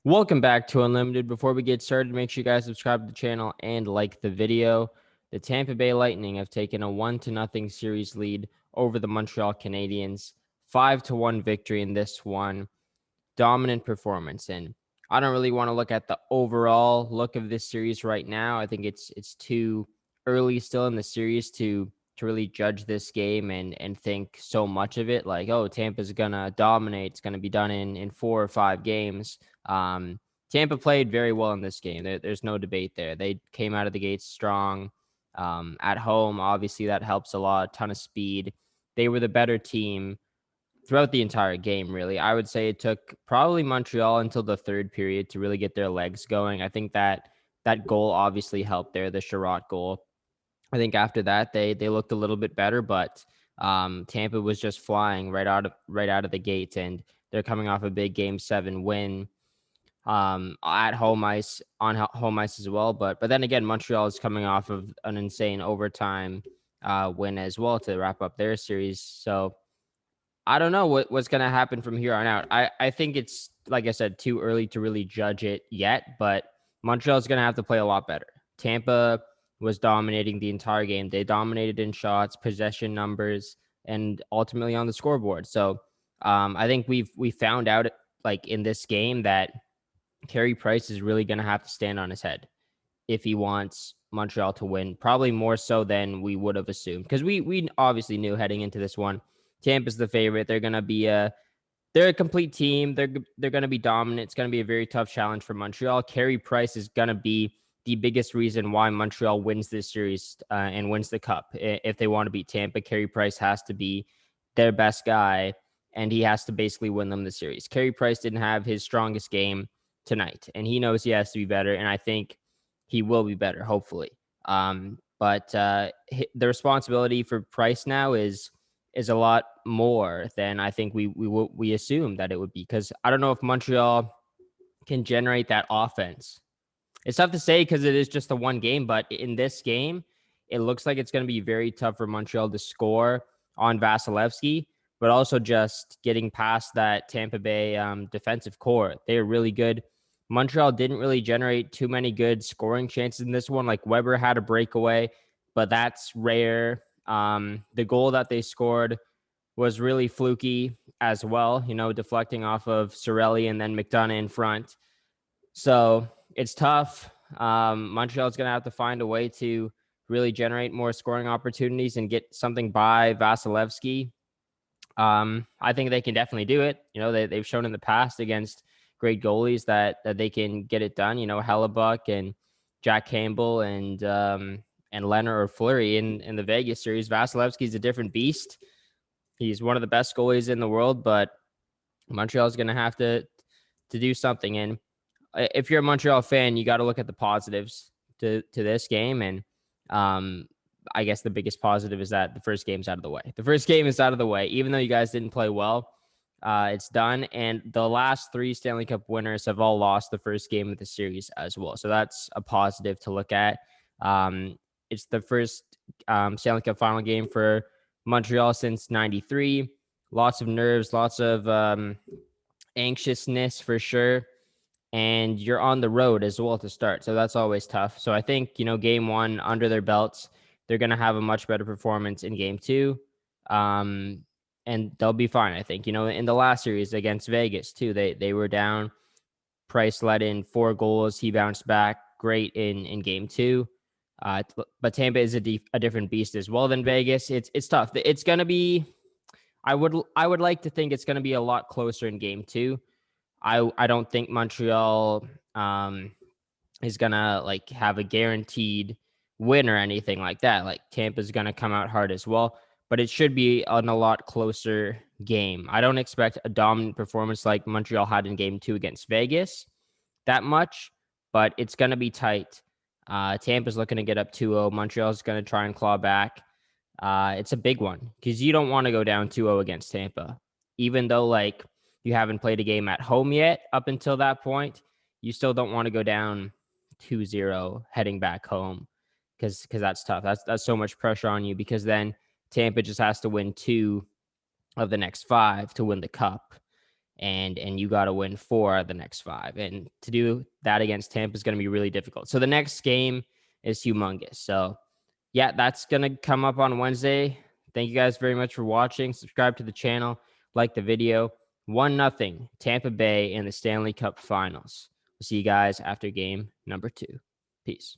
Welcome back to Unlimited. Before we get started, make sure you guys subscribe to the channel and like the video. The Tampa Bay Lightning have taken a 1-0 series lead over the Montreal Canadiens. 5-1 victory in this one. Dominant performance. And I don't really want to look at the overall look of this series right now. I think it's too early still in the series to really judge this game and think so much of it like, oh, Tampa's gonna dominate. It's gonna be done in 4 or 5 games. Tampa played very well in this game. There's no debate there. They came out of the gates strong. At home, obviously that helps a lot. A ton of speed. They were the better team throughout the entire game, really. I would say it took probably Montreal until the third period to really get their legs going. I think that goal obviously helped there, the Sherratt goal. I think after that they looked a little bit better, but Tampa was just flying right out of the gate, and they're coming off a big Game 7 win at home ice, on home ice as well. But then again, Montreal is coming off of an insane overtime win as well to wrap up their series. So I don't know what's going to happen from here on out. I think it's, like I said, too early to really judge it yet, but Montreal is going to have to play a lot better. Tampa was dominating the entire game. They dominated in shots, possession numbers, and ultimately on the scoreboard. So I think we found out like in this game that Carey Price is really going to have to stand on his head if he wants Montreal to win, probably more so than we would have assumed, because we obviously knew heading into this one, Tampa's the favorite. They're going to be they're a complete team. They're going to be dominant. It's going to be a very tough challenge for Montreal. Carey Price is going to be the biggest reason why Montreal wins this series and wins the cup. If they want to beat Tampa, Carey Price has to be their best guy, and he has to basically win them the series. Carey Price didn't have his strongest game tonight, and he knows he has to be better, and I think he will be better, hopefully. But the responsibility for Price now is a lot more than I think we assumed that it would be, because I don't know if Montreal can generate that offense. It's tough to say because it is just the one game, but in this game, it looks like it's going to be very tough for Montreal to score on Vasilevsky, but also just getting past that Tampa Bay defensive core. They are really good. Montreal didn't really generate too many good scoring chances in this one. Like Weber had a breakaway, but that's rare. The goal that they scored was really fluky as well, deflecting off of Cirelli and then McDonough in front. So it's tough. Montreal's going to have to find a way to really generate more scoring opportunities and get something by Vasilevsky. I think they can definitely do it. They've shown in the past against great goalies that they can get it done. Hellebuck and Jack Campbell and Leonard or Fleury in the Vegas series. Vasilevsky's a different beast. He's one of the best goalies in the world, but Montreal's going to have to do something. And if you're a Montreal fan, you got to look at the positives to this game. And I guess the biggest positive is that the first game's out of the way. The first game is out of the way. Even though you guys didn't play well, it's done. And the last 3 Stanley Cup winners have all lost the first game of the series as well. So that's a positive to look at. It's the first Stanley Cup final game for Montreal since 93. Lots of nerves, lots of anxiousness for sure. And you're on the road as well to start. So that's always tough. So I think, game 1 under their belts, they're going to have a much better performance in game 2. And they'll be fine, I think. In the last series against Vegas, too, they were down. Price let in 4 goals. He bounced back great in game 2. But Tampa is a different beast as well than Vegas. It's tough. It's going to be, I would like to think it's going to be a lot closer in game 2. I don't think Montreal is going to have a guaranteed win or anything like that. Like Tampa's going to come out hard as well, but it should be a lot closer game. I don't expect a dominant performance like Montreal had in game 2 against Vegas that much, but it's going to be tight. Tampa's looking to get up 2-0. Montreal's going to try and claw back. It's a big one because you don't want to go down 2-0 against Tampa, even though you haven't played a game at home yet up until that point. You still don't want to go down 2-0 heading back home because that's tough. That's so much pressure on you, because then Tampa just has to win 2 of the next 5 to win the cup. and you got to win 4 out of the next 5. And to do that against Tampa is going to be really difficult. So the next game is humongous. So yeah, that's going to come up on Wednesday. Thank you guys very much for watching. Subscribe to the channel, like the video. 1-0 Tampa Bay in the Stanley Cup Finals. We'll see you guys after game number 2. Peace.